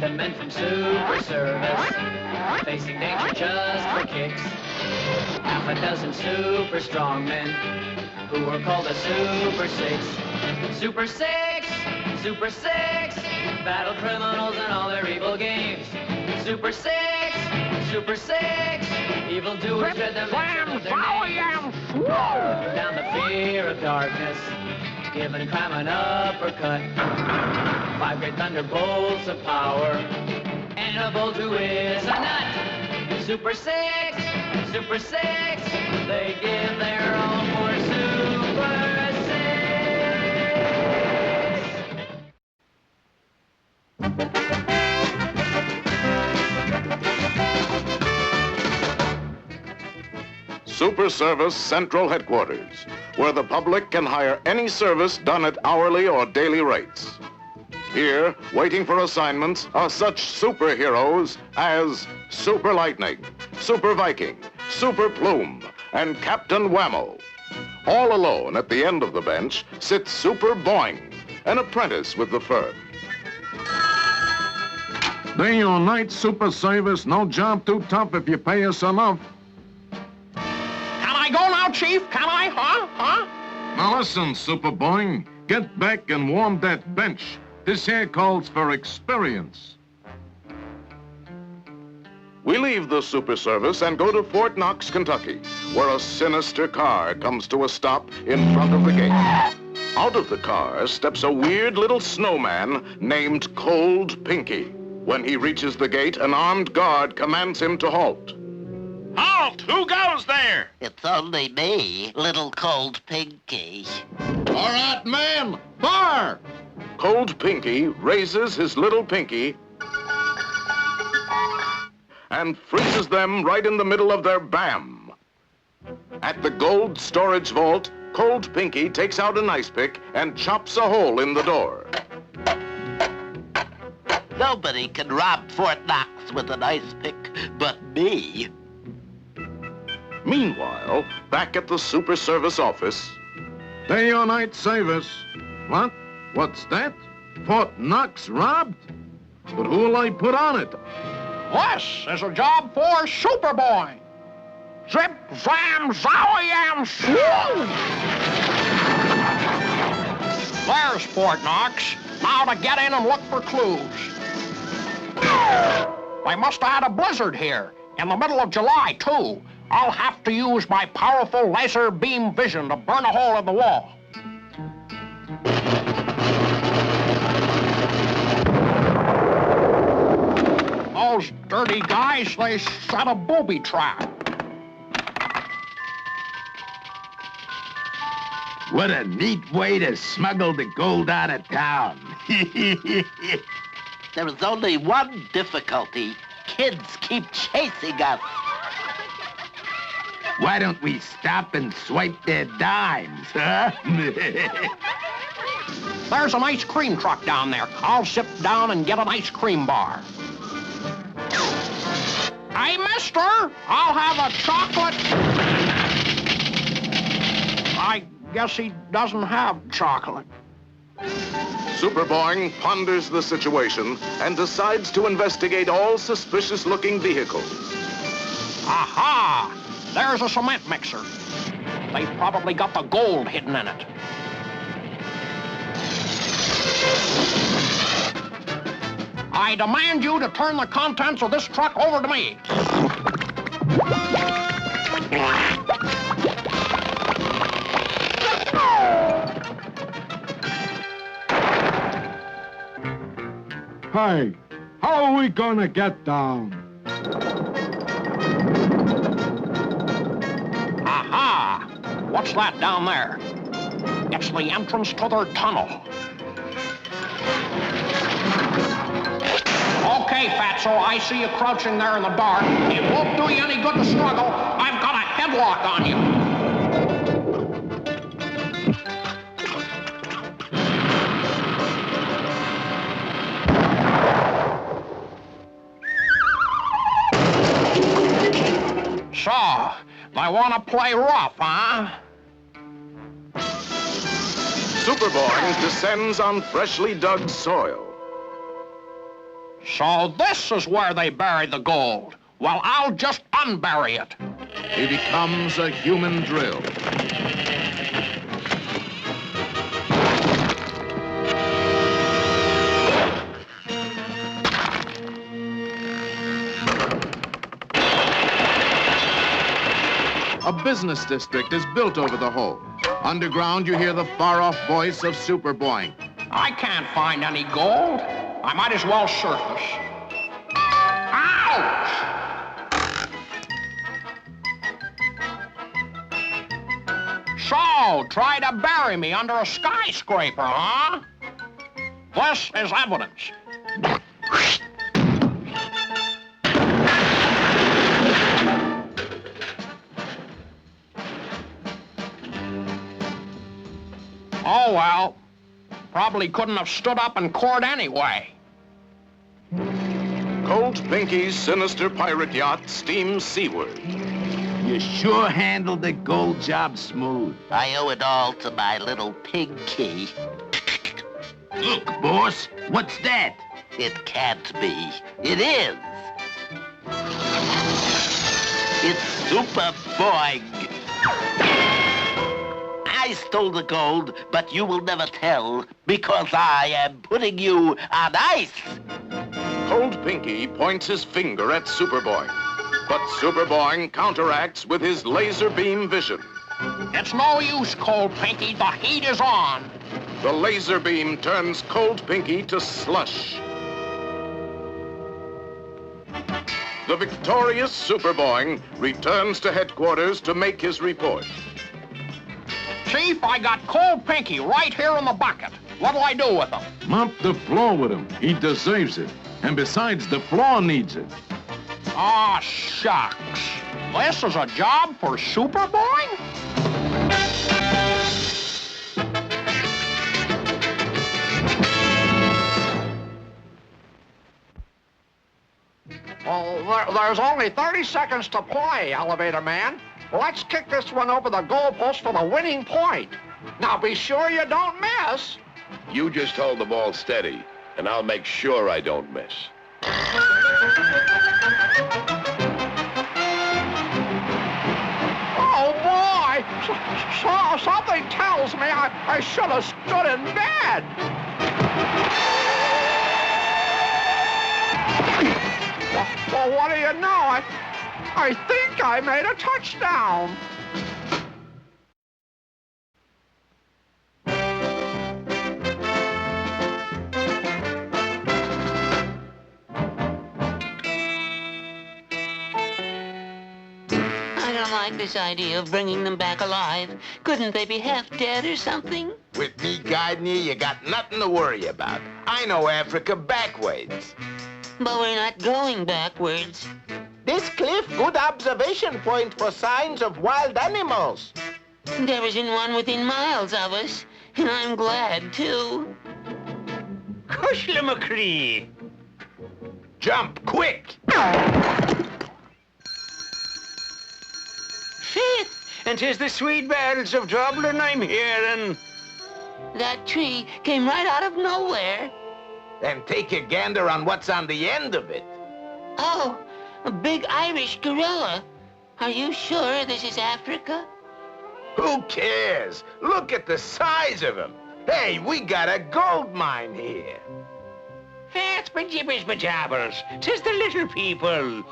The men from Super Service, facing danger just for kicks. Half a dozen super strong men, who were called the Super Six. Super Six, Super Six, battle criminals and all their evil games. Super Six, Super Six, evildoers dread the mention of their names. Down the fear of darkness, giving crime an uppercut. 5 great thunderbolts of power, and a bolt who is a nut. Super Six, Super Six, they give their all for Super Six. Super Service Central Headquarters, where the public can hire any service done at hourly or daily rates. Here, waiting for assignments, are such superheroes as Super Lightning, Super Viking, Super Plume, and Captain Whammo. All alone at the end of the bench sits Super Boing, an apprentice with the firm. Day or night, Super Service, no job too tough if you pay us enough. Can I go now, Chief? Can I, huh? Now listen, Super Boing, get back and warm that bench. This here calls for experience. We leave the Super Service and go to Fort Knox, Kentucky, where a sinister car comes to a stop in front of the gate. Out of the car steps a weird little snowman named Cold Pinky. When he reaches the gate, an armed guard commands him to halt. Halt! Who goes there? It's only me, little Cold Pinky. All right, man, bar! Cold Pinky raises his little pinky and freezes them right in the middle of their bam. At the gold storage vault, Cold Pinky takes out an ice pick and chops a hole in the door. Nobody can rob Fort Knox with an ice pick but me. Meanwhile, back at the Super Service office... Day or night service. What? What's that? Fort Knox robbed? But who'll I put on it? This is a job for Superboy. Zip, zam, zowie-yam, swoo! There's Fort Knox. Now to get in and look for clues. They must have had a blizzard here. In the middle of July, too. I'll have to use my powerful laser beam vision to burn a hole in the wall. Those dirty guys, they set a booby trap. What a neat way to smuggle the gold out of town. There is only one difficulty. Kids keep chasing us. Why don't we stop and swipe their dimes, huh? There's an ice cream truck down there. I'll sit down and get an ice cream bar. Hey, mister, I'll have a chocolate. I guess he doesn't have chocolate. Super Boing ponders the situation and decides to investigate all suspicious-looking vehicles. Aha! There's a cement mixer. They've probably got the gold hidden in it. I demand you to turn the contents of this truck over to me. Hey, how are we gonna get down? Aha! What's that down there? It's the entrance to their tunnel. Okay, Fatso, I see you crouching there in the dark. It won't do you any good to struggle. I've got a headlock on you. So, they want to play rough, huh? Super Boing descends on freshly dug soil. So this is where they bury the gold. Well, I'll just unbury it. He becomes a human drill. A business district is built over the hole. Underground, you hear the far-off voice of Super Boing. I can't find any gold. I might as well surface. Ouch! So, try to bury me under a skyscraper, huh? This is evidence. Oh, well. Probably couldn't have stood up in court anyway. Cold Pinky's sinister pirate yacht steams seaward. You sure handled the gold job smooth. I owe it all to my little pig key. Look, boss, what's that? It can't be. It is. It's Super Boing. I stole the gold, but you will never tell because I am putting you on ice. Cold Pinky points his finger at Super Boing, but Super Boing counteracts with his laser beam vision. It's no use, Cold Pinky. The heat is on. The laser beam turns Cold Pinky to slush. The victorious Super Boing returns to headquarters to make his report. Chief, I got Cold Pinky right here in the bucket. What'll I do with him? Mop the floor with him. He deserves it. And besides, the floor needs it. Aw, shucks. This is a job for Super Boing? Well, there's only 30 seconds to play, Elevator Man. Let's kick this one over the goalpost for the winning point. Now be sure you don't miss. You just hold the ball steady, and I'll make sure I don't miss. Oh, boy! Something tells me I should have stood in bed. Well, what do you know? I think I made a touchdown. I don't like this idea of bringing them back alive. Couldn't they be half dead or something? With me guiding you, you got nothing to worry about. I know Africa backwards. But we're not going backwards. This cliff, good observation point for signs of wild animals. There isn't one within miles of us, and I'm glad, too. Cushla McCree. Jump, quick! Faith, and 'tis the sweet bells of Dublin I'm hearing. That tree came right out of nowhere. Then take a gander on what's on the end of it. Oh, a big Irish gorilla. Are you sure this is Africa? Who cares? Look at the size of him. Hey, we got a gold mine here. Faith, but jibbers, but jabbers, 'tis the little people.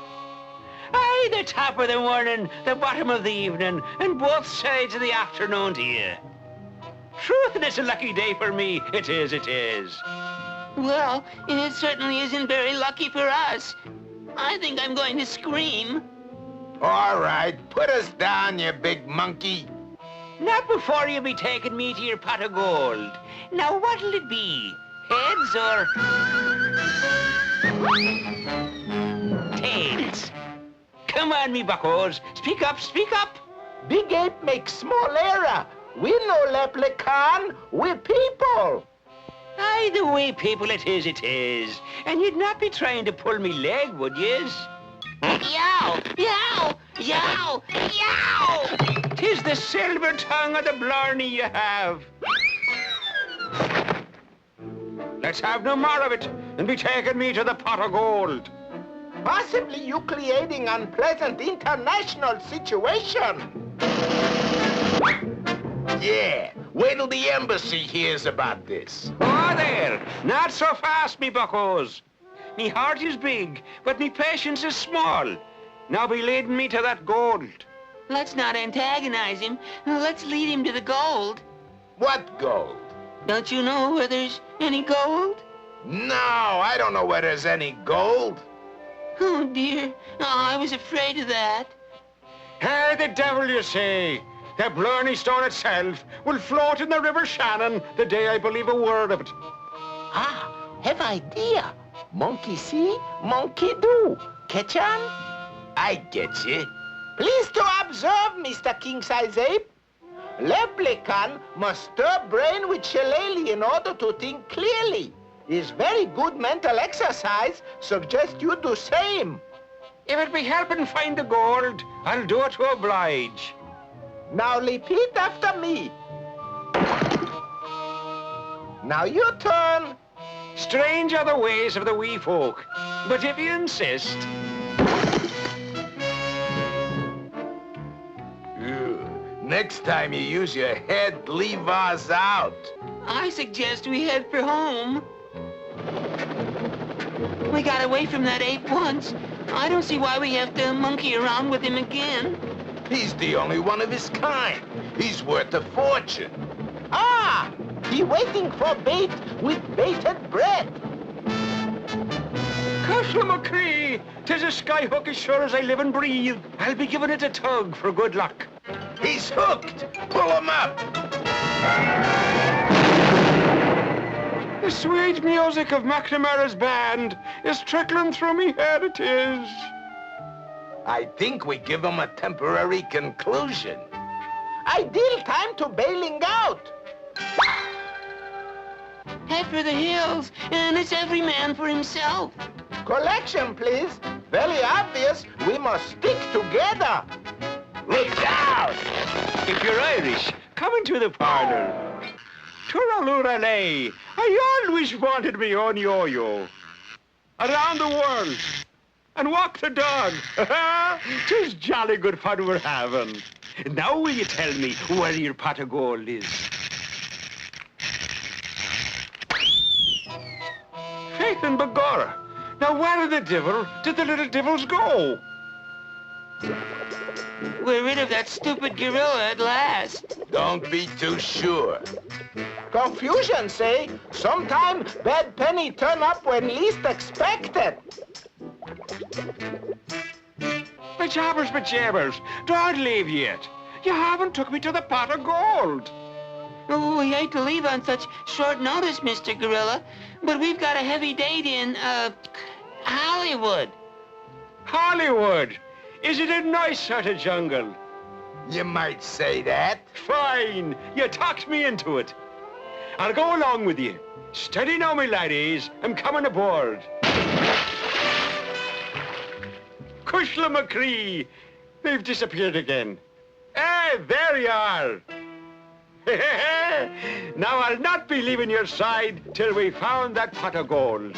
Aye, the top of the morning, the bottom of the evening, and both sides of the afternoon to you. Truth, and it's a lucky day for me. It is, it is. Well, it certainly isn't very lucky for us. I think I'm going to scream. All right, put us down, you big monkey. Not before you be taking me to your pot of gold. Now, what'll it be? Heads or tails? Come on, me buckos. Speak up, speak up. Big ape makes small error. We no leprechaun, we people. Aye, the way people it is. And you'd not be trying to pull me leg, would yez? Yow! Yow! Yow! Yow! 'Tis the silver tongue of the blarney you have. Let's have no more of it and be taking me to the pot of gold. Possibly you creating unpleasant international situation. Yeah, wait till the embassy hears about this. Oh, there! Not so fast, me buckos. Me heart is big, but me patience is small. Now be leading me to that gold. Let's not antagonize him. Let's lead him to the gold. What gold? Don't you know where there's any gold? No, I don't know where there's any gold. Oh, dear. Oh, I was afraid of that. Hey, the devil, you say. The Blarney Stone itself will float in the River Shannon the day I believe a word of it. Ah, have idea. Monkey see, monkey do. Catch on? I get you. Please to observe, Mr. King-size ape. Leprechaun must stir brain with shillelagh in order to think clearly. Is very good mental exercise. Suggest you do same. If it be helping find the gold, I'll do it to oblige. Now repeat after me. Now your turn. Strange are the ways of the wee folk, but if you insist... Next time you use your head, leave ours out. I suggest we head for home. We got away from that ape once. I don't see why we have to monkey around with him again. He's the only one of his kind. He's worth a fortune. Ah! He waiting for bait with bated breath. Cushla McCree! 'Tis a skyhook as sure as I live and breathe. I'll be giving it a tug for good luck. He's hooked. Pull him up. The sweet music of McNamara's band is trickling through me head, it is. I think we give him a temporary conclusion. Ideal time to bailing out. Head for the hills, and it's every man for himself. Collection, please. Very obvious. We must stick together. Look out! If you're Irish, come into the parlour. Turalurale, I always wanted me own yo-yo. Around the world. And walk the dog. 'Tis jolly good fun we're having. Now will you tell me where your pot of gold is? Faith and begorra. Now where the devil did the little devils go? We're rid of that stupid gorilla at last. Don't be too sure. Confusion, say? Sometime bad penny turn up when least expected. My jabbers, don't leave yet. You haven't took me to the pot of gold. Oh, we hate to leave on such short notice, Mr. Gorilla, but we've got a heavy date in, Hollywood. Hollywood? Is it a nice sort of jungle? You might say that. Fine. You talked me into it. I'll go along with you. Steady now, my laddies. I'm coming aboard. Cushla McCree. They've disappeared again. There you are. Now I'll not be leaving your side till we found that pot of gold.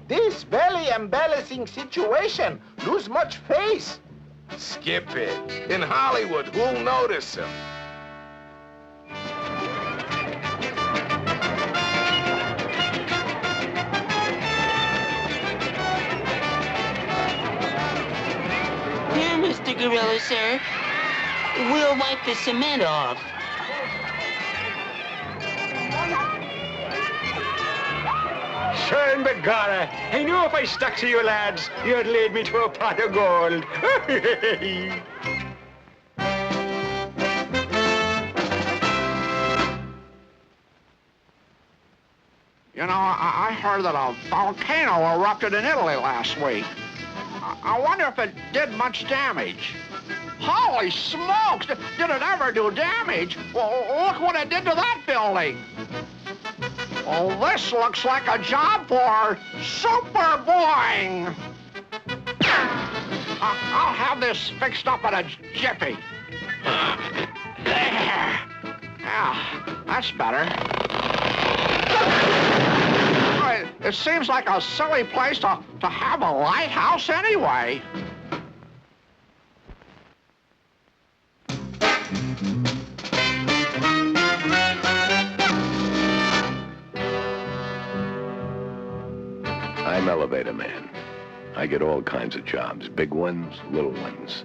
This very embarrassing situation. Lose much face. Skip it. In Hollywood, who'll notice him? Here, Mr. Gorilla, sir. We'll wipe the cement off. Sure and begorra, I knew if I stuck to you lads, you'd lead me to a pot of gold. You know, I heard that a volcano erupted in Italy last week. I wonder if it did much damage. Holy smokes! Did it ever do damage? Well, look what it did to that building. Oh, this looks like a job for Super Boing. I'll have this fixed up in a jiffy. There. Yeah, that's better. It seems like a silly place to have a lighthouse anyway. I'm elevator man. I get all kinds of jobs, big ones, little ones.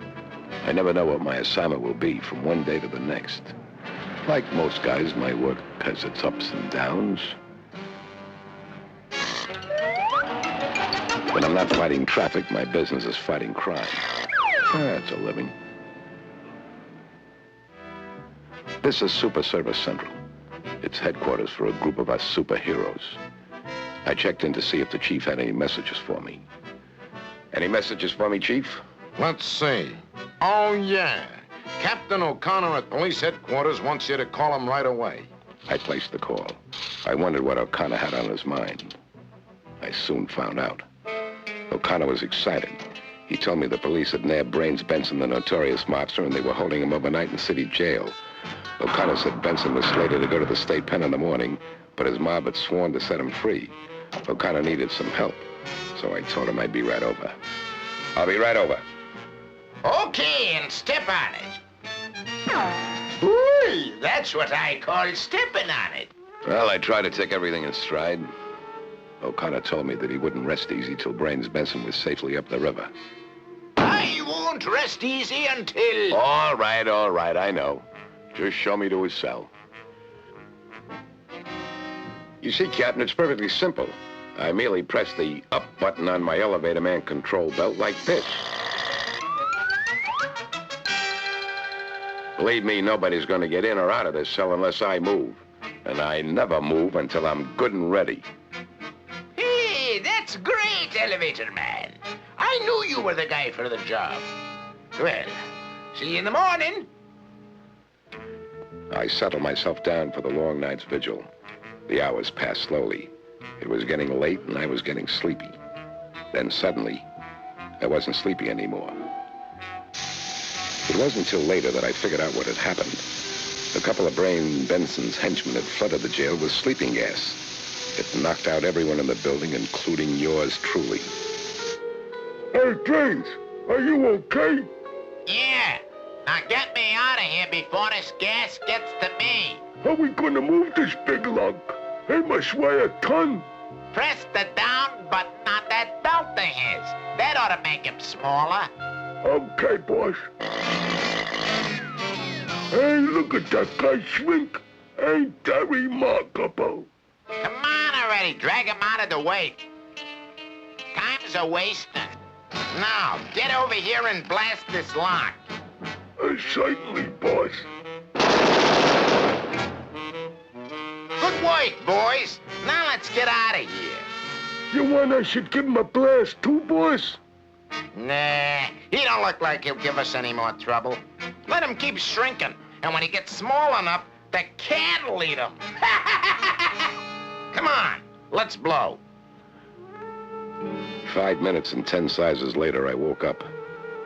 I never know what my assignment will be from one day to the next. Like most guys, my work has its ups and downs. When I'm not fighting traffic, my business is fighting crime. That's a living. This is Super Service Central. It's headquarters for a group of us superheroes. I checked in to see if the chief had any messages for me. Any messages for me, Chief? Let's see. Oh, yeah. Captain O'Connor at police headquarters wants you to call him right away. I placed the call. I wondered what O'Connor had on his mind. I soon found out. O'Connor was excited. He told me the police had nabbed Brains Benson, the notorious mobster, and they were holding him overnight in city jail. O'Connor said Benson was slated to go to the state pen in the morning, but his mob had sworn to set him free. O'Connor needed some help, so I told him I'd be right over. I'll be right over. Okay, and step on it. Ooh, that's what I call stepping on it. Well, I tried to take everything in stride. O'Connor told me that he wouldn't rest easy till Brains Benson was safely up the river. I won't rest easy until... All right, I know. Just show me to his cell. You see, Captain, it's perfectly simple. I merely press the up button on my elevator man control belt like this. Believe me, nobody's going to get in or out of this cell unless I move. And I never move until I'm good and ready. Hey, that's great, elevator man. I knew you were the guy for the job. Well, see you in the morning. I settled myself down for the long night's vigil. The hours passed slowly. It was getting late and I was getting sleepy. Then suddenly, I wasn't sleepy anymore. It wasn't until later that I figured out what had happened. A couple of Brains Benson's henchmen had flooded the jail with sleeping gas. It knocked out everyone in the building, including yours truly. Hey, Brains, are you okay? Yeah. Now get me out of here before this gas gets to me. How are we gonna move this big lug? It must weigh a ton. Press the down button on that belt of his. That ought to make him smaller. Okay, boss. Hey, look at that guy shrink. Ain't that remarkable? Come on already, drag him out of the way. Time's a wasting. Now, get over here and blast this lock. Certainly, boss. Good work, boys. Now let's get out of here. You want I should give him a blast too, boss? Nah, he don't look like he'll give us any more trouble. Let him keep shrinking, and when he gets small enough, the cat'll eat him. Come on, let's blow. 5 minutes and 10 sizes later, I woke up.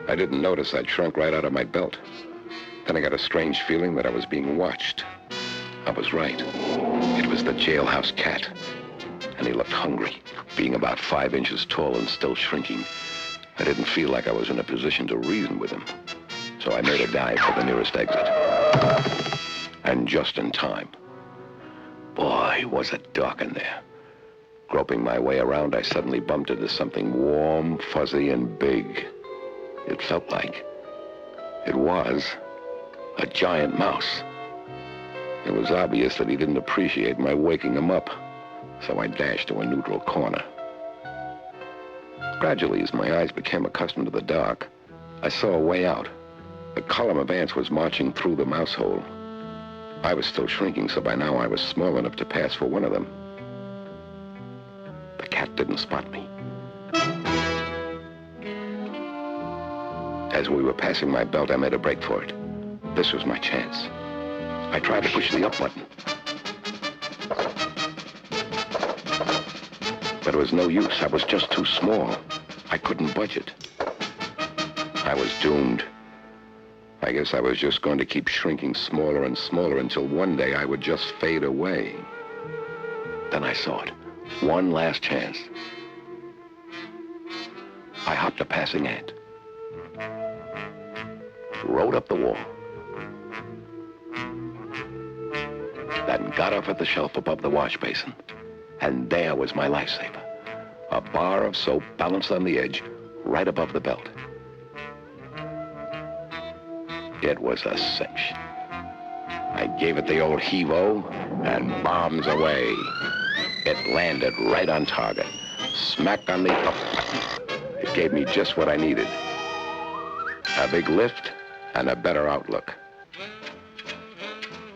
I didn't notice I'd shrunk right out of my belt. Then I got a strange feeling that I was being watched. I was right. It was the jailhouse cat. And he looked hungry, being about 5 inches tall and still shrinking. I didn't feel like I was in a position to reason with him. So I made a dive for the nearest exit. And just in time. Boy, was it dark in there. Groping my way around, I suddenly bumped into something warm, fuzzy, and big. It felt like it was a giant mouse. It was obvious that he didn't appreciate my waking him up, so I dashed to a neutral corner. Gradually, as my eyes became accustomed to the dark, I saw a way out. A column of ants was marching through the mouse hole. I was still shrinking, so by now I was small enough to pass for one of them. The cat didn't spot me. As we were passing my belt, I made a break for it. This was my chance. I tried to push the up button. But it was no use. I was just too small. I couldn't budge it. I was doomed. I guess I was just going to keep shrinking smaller and smaller until one day I would just fade away. Then I saw it. One last chance. I hopped a passing ant, rode up the wall, then got off at the shelf above the wash basin. And there was my lifesaver, a bar of soap balanced on the edge, right above the belt. It was a cinch. I gave it the old heave-o, and bombs away. It landed right on target, smack on the up button. It gave me just what I needed. A big lift and a better outlook.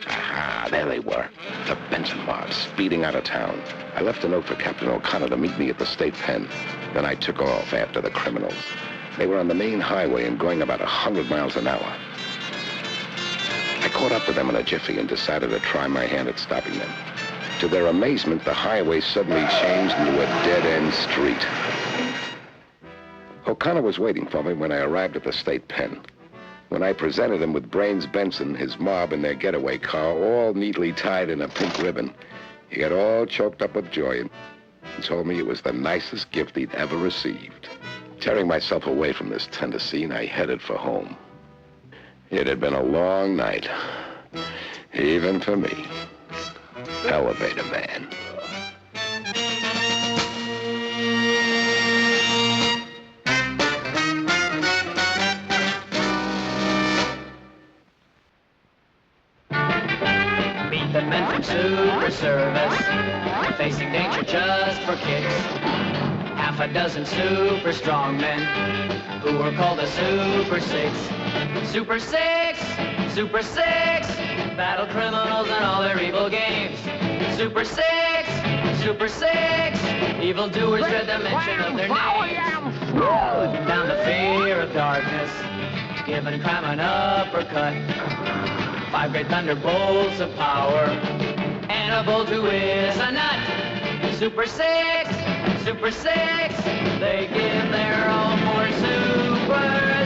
Aha, there they were, the Benson mob speeding out of town. I left a note for Captain O'Connor to meet me at the state pen. Then I took off after the criminals. They were on the main highway and going about 100 miles an hour. I caught up with them in a jiffy and decided to try my hand at stopping them. To their amazement, the highway suddenly changed into a dead-end street. O'Connor was waiting for me when I arrived at the state pen. When I presented him with Brains Benson, his mob, and their getaway car, all neatly tied in a pink ribbon, he got all choked up with joy and told me it was the nicest gift he'd ever received. Tearing myself away from this tender scene, I headed for home. It had been a long night, even for me. Elevator man. Meet the men from Super Service, facing danger just for kicks. Half a dozen super strong men who were called the Super Six. Super Six, Super Six, battle criminals and all their evil games. Super Six, Super Six, evildoers dread the mention of their names. Putting down the fear of darkness, giving crime an uppercut. 5 great thunderbolts of power, and a bolt who is a nut. Super Six, Super Six, they give their all for Super